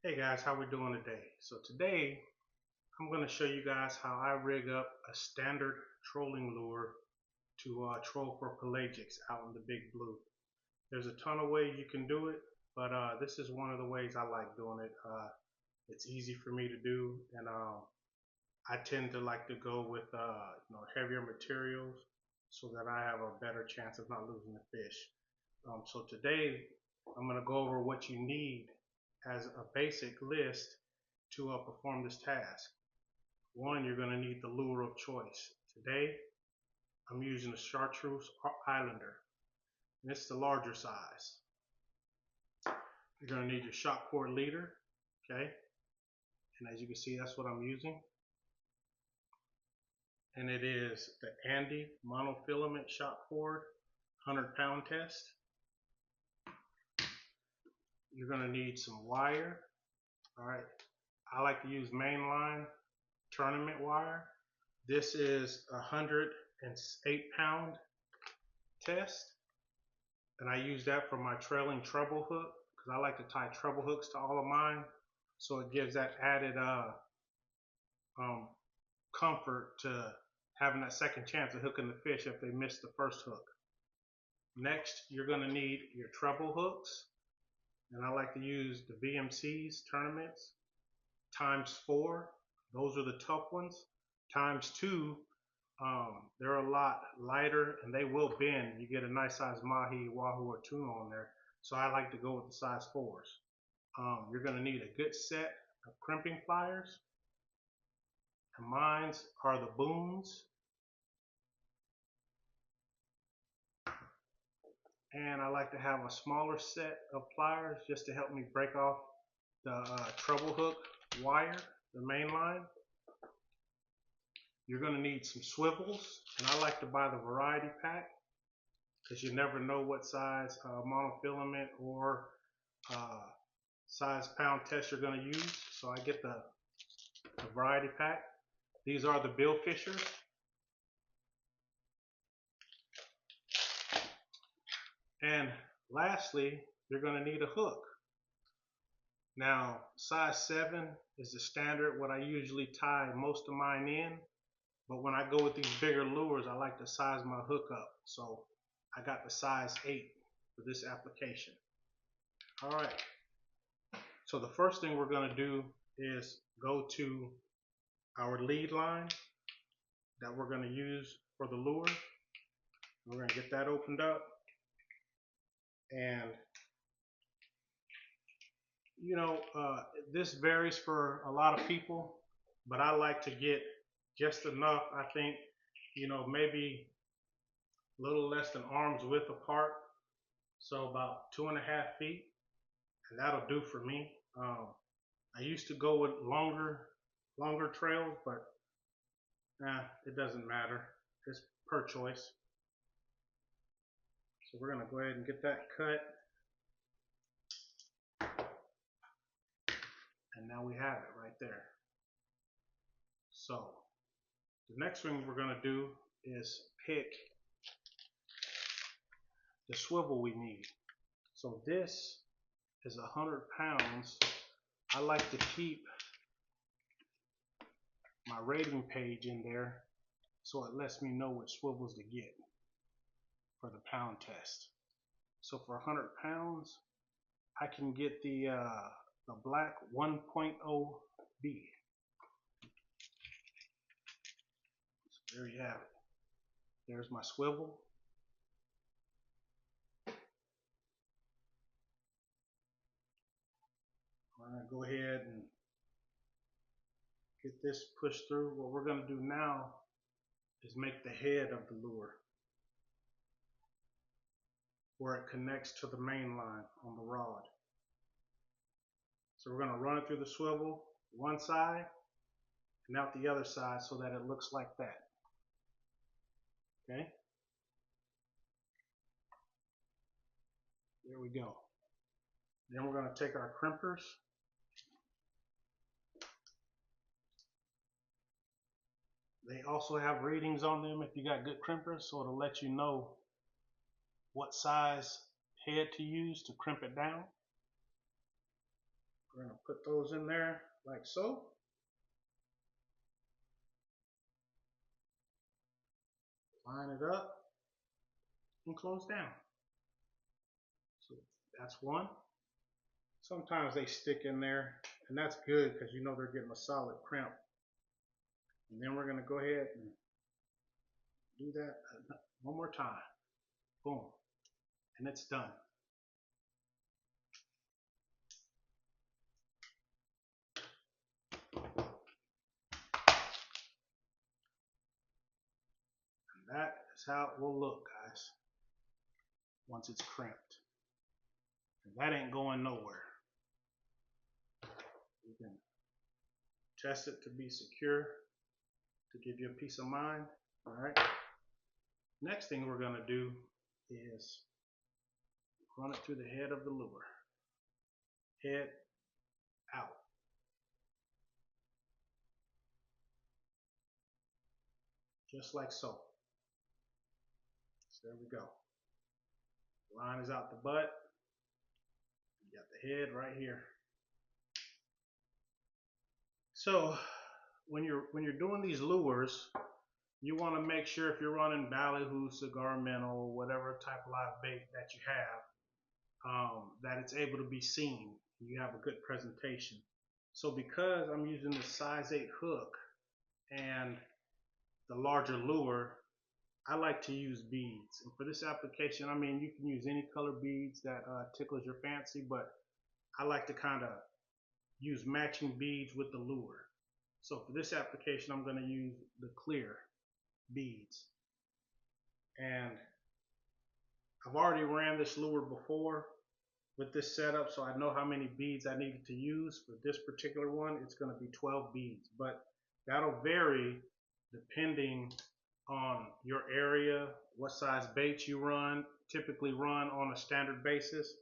Hey guys, how we doing today? So today I'm going to show you guys how I rig up a standard trolling lure to troll for pelagics out in the big blue. There's a ton of ways you can do it, but this is one of the ways I like doing it. It's easy for me to do, and I tend to like to go with heavier materials so that I have a better chance of not losing the fish. So today I'm going to go over what you need as a basic list to perform this task. One, you're going to need the lure of choice. Today, I'm using a Chartreuse Islander, and it's the larger size. You're going to need your shot cord leader, okay? And as you can see, that's what I'm using. And it is the Andy monofilament shot cord, 100-pound test. You're going to need some wire, all right? I like to use mainline tournament wire. This is a 108-pound test, and I use that for my trailing treble hook because I like to tie treble hooks to all of mine, so it gives that added comfort to having that second chance of hooking the fish if they miss the first hook. Next, you're going to need your treble hooks, and I like to use the VMC's tournaments ×4. Those are the tough ones. ×2, they're a lot lighter and they will bend. You get a nice size mahi, wahoo, or tuna on there. So I like to go with the size 4s. You're going to need a good set of crimping pliers. And mine are the Booms. And I like to have a smaller set of pliers just to help me break off the treble hook wire, the main line. You're going to need some swivels, and I like to buy the variety pack because you never know what size monofilament or size pound test you're going to use. So I get the variety pack. These are the bill fishers. And lastly, you're going to need a hook. Now, size 7 is the standard, what I usually tie most of mine in. But when I go with these bigger lures, I like to size my hook up. So I got the size 8 for this application. All right. So the first thing we're going to do is go to our lead line that we're going to use for the lure. We're going to get that opened up. And, this varies for a lot of people, but I like to get just enough, I think, maybe a little less than arm's width apart. So about 2.5 feet, and that'll do for me. I used to go with longer trails, but it doesn't matter. It's per choice. So we're gonna go ahead and get that cut. And now we have it right there. So the next thing we're gonna do is pick the swivel we need. So this is 100 pounds. I like to keep my rating page in there so it lets me know which swivels to get for the pound test. So for 100 pounds, I can get the black 1.0B. So there you have it. There's my swivel. I'm going to go ahead and get this pushed through. What we're going to do now is make the head of the lure where it connects to the main line on the rod. So we're going to run it through the swivel one side and out the other side so that it looks like that. Okay? There we go. Then we're going to take our crimpers. They also have readings on them if you got good crimpers, so it'll let you know what size head to use to crimp it down. We're going to put those in there like so. Line it up and close down. So that's one. Sometimes they stick in there, and that's good because you know they're getting a solid crimp. And then we're going to go ahead and do that one more time. Boom. And it's done. And that is how it will look, guys, once it's crimped. And that ain't going nowhere. You can test it to be secure, to give you a peace of mind. All right. Next thing we're going to do is run it through the head of the lure. Head out. Just like so. So there we go. Line is out the butt. You got the head right here. So when you're doing these lures, you want to make sure if you're running ballyhoo, cigar minnow, whatever type of live bait that you have, that it's able to be seen. You have a good presentation. So because I'm using the size 8 hook and the larger lure, I like to use beads. And for this application, I mean, you can use any color beads that tickles your fancy, but I like to kind of use matching beads with the lure. So for this application, I'm going to use the clear beads. And I've already ran this lure before with this setup, so I know how many beads I needed to use. For this particular one, it's going to be 12 beads, but that'll vary depending on your area, what size bait you typically run on a standard basis,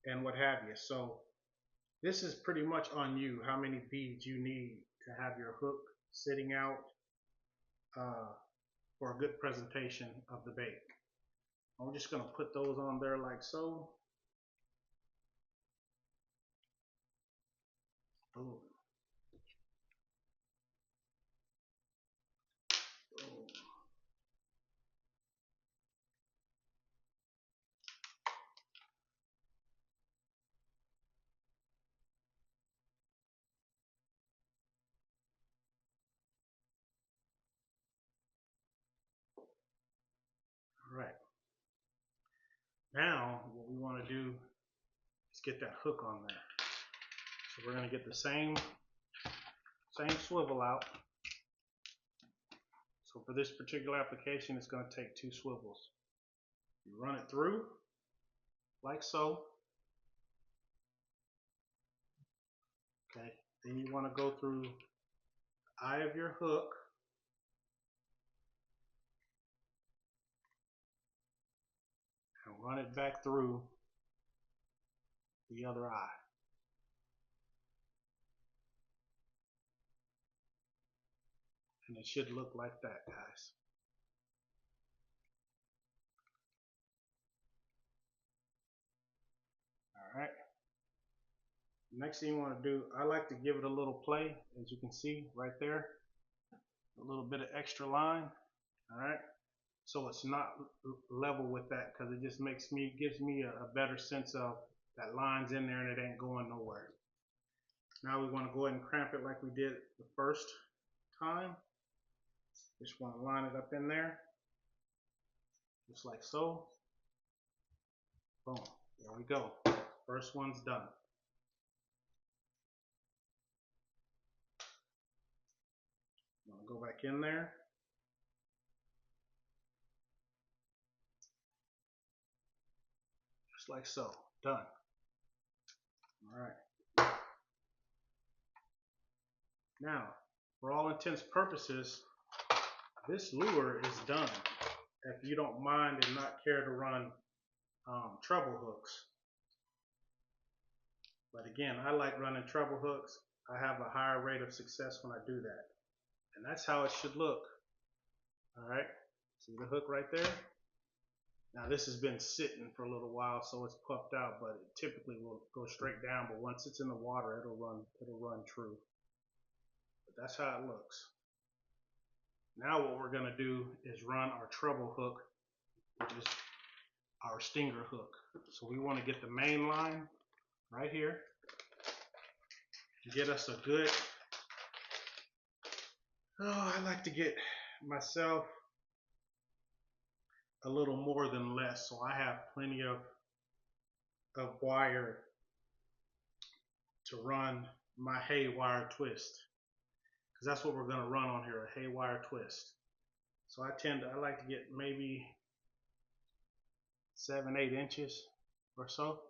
and what have you. So this is pretty much on you, how many beads you need to have your hook sitting out for a good presentation of the bait. I'm just going to put those on there like so. Boom. Boom. All right. Now what we want to do is get that hook on there. So we're going to get the same swivel out. So for this particular application, it's going to take 2 swivels. You run it through like so. Okay. Then you want to go through the eye of your hook. And run it back through the other eye. And it should look like that, guys. All right. Next thing you want to do, I like to give it a little play, as you can see right there. A little bit of extra line. All right. So it's not level with that, because it just gives me a better sense of that line's in there and it ain't going nowhere. Now we want to go ahead and cramp it like we did the first time. Just want to line it up in there, just like so. Boom. There we go. First one's done. I'm going to go back in there. Just like so. Done. All right. Now, for all intents and purposes, this lure is done. If you don't mind and not care to run treble hooks. But again, I like running treble hooks. I have a higher rate of success when I do that. And that's how it should look. All right. See the hook right there? Now this has been sitting for a little while, so it's puffed out, but it typically will go straight down. But once it's in the water, it'll run true. But that's how it looks. Now what we're gonna do is run our treble hook, which is our stinger hook. So we want to get the main line right here. Get us a good, I like to get myself a little more than less, so I have plenty of wire to run my haywire twist, because that's what we're going to run on here, a haywire twist. So I like to get maybe 7-8 inches or so.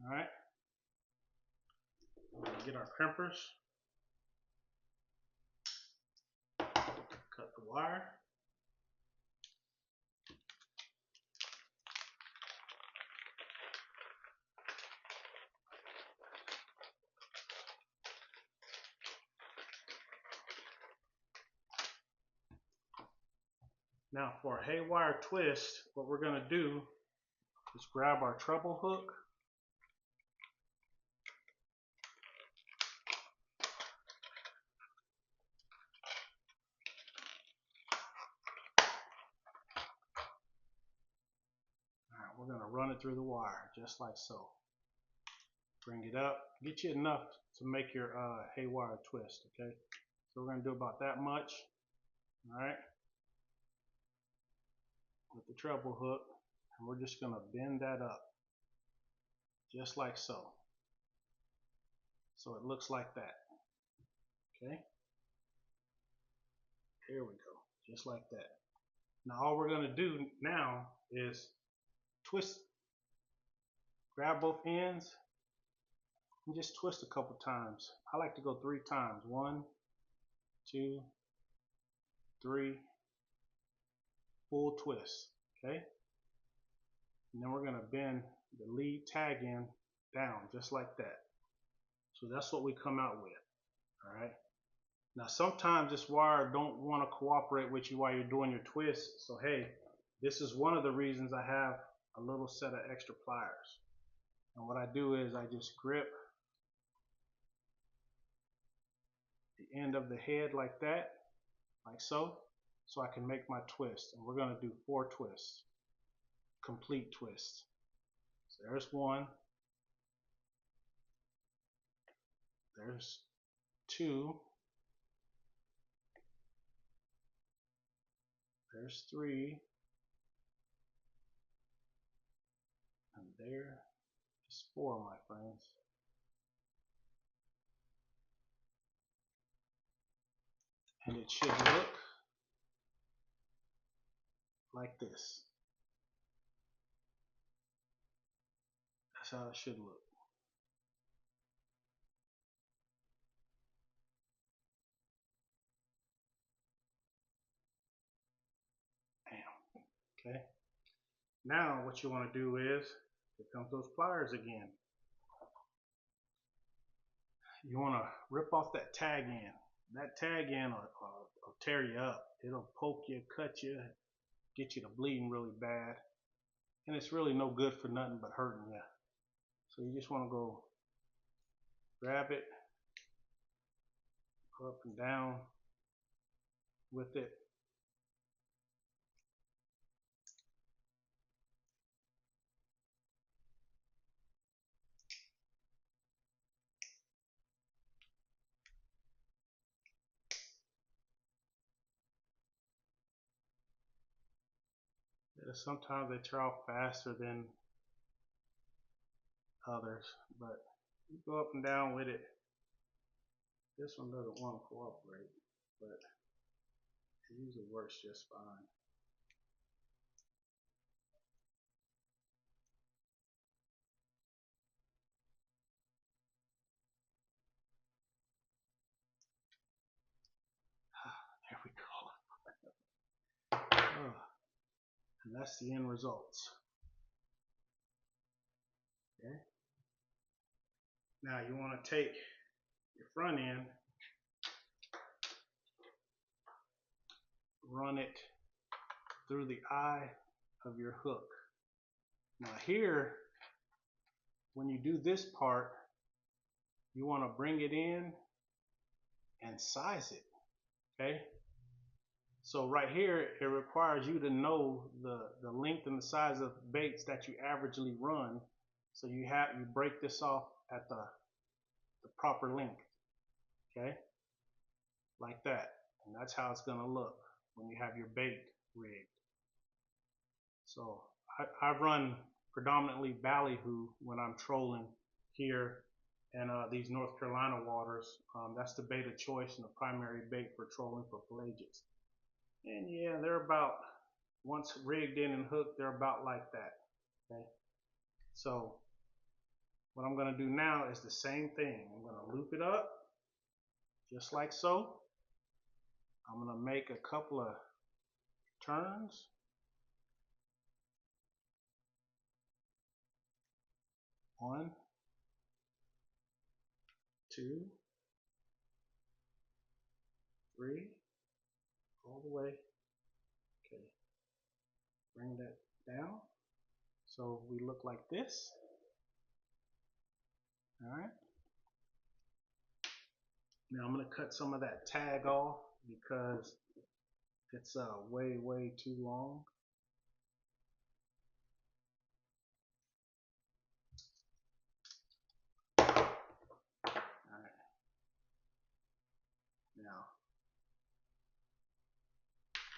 All right, we're going to get our crimpers, cut the wire. Now for a haywire twist, what we're going to do is grab our treble hook, we're going to run it through the wire just like so. Bring it up, get you enough to make your haywire twist, okay? So we're going to do about that much, all right, with the treble hook, and we're just going to bend that up just like so. So it looks like that, okay? Here we go, just like that. Now all we're going to do now is twist, grab both ends, and just twist a couple times. I like to go 3 times. 1, 2, 3, full twist, okay? And then we're going to bend the lead tag end down just like that. So that's what we come out with, all right? Now sometimes this wire don't want to cooperate with you while you're doing your twist. So hey, this is one of the reasons I have a little set of extra pliers. And what I do is I just grip the end of the head like that, like so I can make my twist. And we're going to do 4 twists, complete twists. So there's 1, there's 2, there's 3, and there is 4, my friends. And it should look like this. That's how it should look. Bam. Okay. Now what you want to do is, here comes those pliers again. You want to rip off that tag end. That tag end will tear you up. It'll poke you, cut you, get you to bleeding really bad. And it's really no good for nothing but hurting you. So you just want to go grab it, go up and down with it. Sometimes they tear off faster than others, but you go up and down with it. This one doesn't want to cooperate, but it usually works just fine. There we go. And that's the end results. Okay. Now you want to take your front end, run it through the eye of your hook. Now here, when you do this part, you want to bring it in and size it, okay? So right here, it requires you to know the length and the size of baits that you averagely run. So you break this off at the proper length, okay? Like that. And that's how it's gonna look when you have your bait rigged. So I run predominantly ballyhoo when I'm trolling here in these North Carolina waters. That's the bait of choice and the primary bait for trolling for pelagics. And yeah, they're about, once rigged in and hooked, they're about like that. Okay. So what I'm going to do now is the same thing. I'm going to loop it up just like so. I'm going to make a couple of turns. One, two, three, all the way. Okay. Bring that down. So we look like this. All right. Now I'm going to cut some of that tag off because it's way too long. All right. Now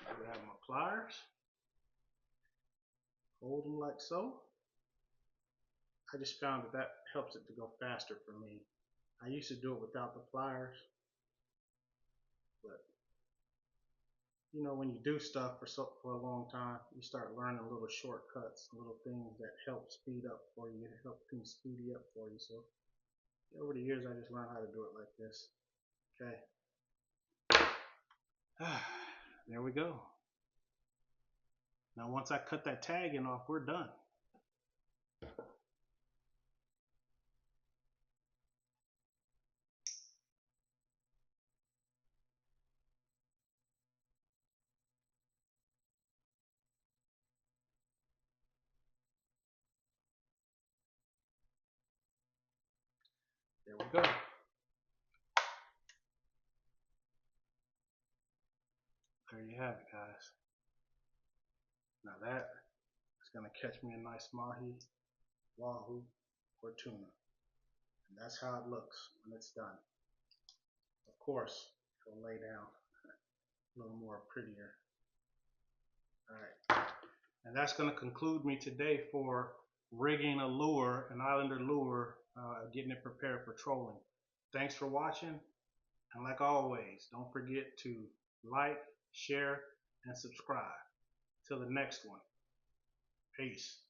I have my pliers. Hold them like so. I just found that helps it to go faster for me. I used to do it without the pliers, but you know, when you do stuff for a long time, you start learning little shortcuts, little things that help speed up for you, help things speedy up for you. So over the years, I just learned how to do it like this. Okay. There we go. Now once I cut that tagging off, we're done. There we go. There you have it, guys. Now that is going to catch me a nice mahi, wahoo, or tuna. And that's how it looks when it's done. Of course, it'll lay down a little more prettier. All right. And that's going to conclude me today for rigging a lure, an islander lure, getting it prepared for trolling. Thanks for watching. And like always, don't forget to like, share, and subscribe. Till the next one. Peace.